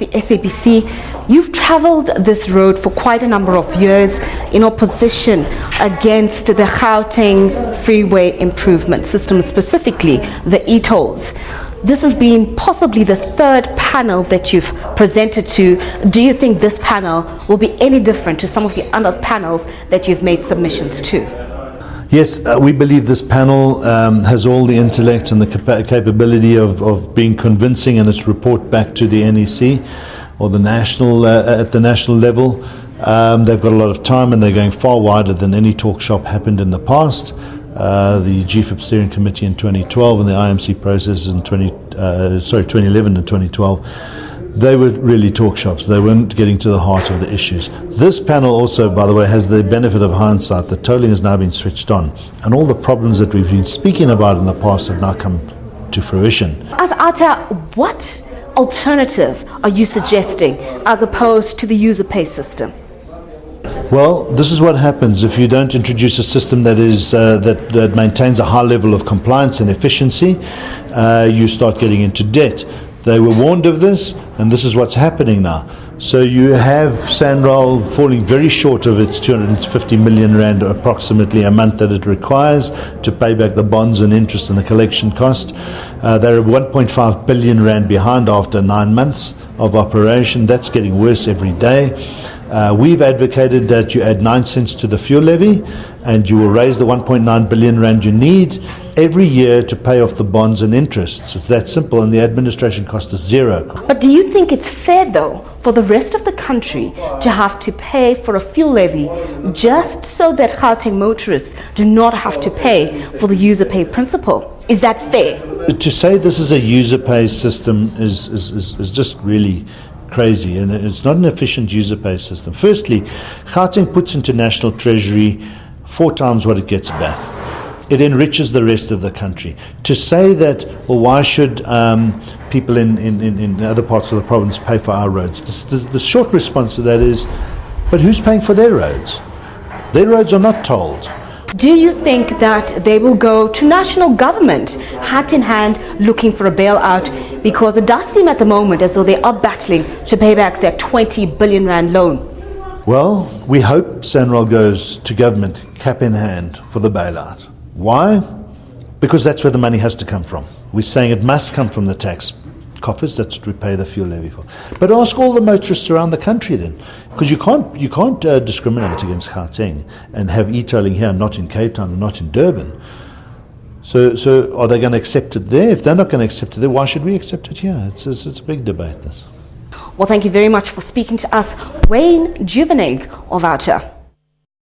The SABC, you've travelled this road for quite a number of years in opposition against the Gauteng freeway improvement system, specifically the etolls. This has been possibly the third panel that you've presented to. Do you think this panel will be any different to some of the other panels that you've made submissions to? Yes, we believe this panel has all the intellect and the capability of being convincing in its report back to the NEC or the national at the national level. They've got a lot of time and they're going far wider than any talk shop happened in the past. The GFIP Steering Committee in 2012 and the IMC processes in 2011 and 2012. They were really talk shops. They weren't getting to the heart of the issues. This panel also, by the way, has the benefit of hindsight. The tolling has now been switched on, and all the problems that we've been speaking about in the past have now come to fruition. As OUTA, what alternative are you suggesting as opposed to the user pay system? Well, this is what happens if you don't introduce a system that is that maintains a high level of compliance and efficiency. You start getting into debt. They were warned of this, and this is what's happening now. So you have Sanral falling very short of its 250 million rand approximately a month that it requires to pay back the bonds and interest and the collection cost. They're 1.5 billion rand behind after 9 months of operation. That's getting worse every day. We've advocated that you add 9 cents to the fuel levy and you will raise the 1.9 billion rand you need every year to pay off the bonds and interests. It's that simple, and the administration cost is zero. But do you think it's fair, though, for the rest of the country to have to pay for a fuel levy just so that Gauteng motorists do not have to pay for the user pay principle? Is that fair? To say this is a user pay system is just really crazy, and it's not an efficient user pay system. Firstly, Gauteng puts into national treasury 4 times what it gets back. It enriches the rest of the country. To say that, well, why should people in other parts of the province pay for our roads? The short response to that is, but who's paying for their roads? Their roads are not tolled. Do you think that they will go to national government hand in hand looking for a bailout? Because it does seem at the moment as though they are battling to pay back their 20 billion rand loan. Well, we hope Sanral goes to government cap in hand for the bailout. Why? Because that's where the money has to come from. We're saying it must come from the tax coffers. That's what we pay the fuel levy for. But ask all the motorists around the country then, because you can't discriminate against Gauteng and have e-tolling here, not in Cape Town, and not in Durban. So are they going to accept it there? If they're not going to accept it there, why should we accept it here? It's a big debate, this. Well, thank you very much for speaking to us, Wayne Duvenage of OUTA.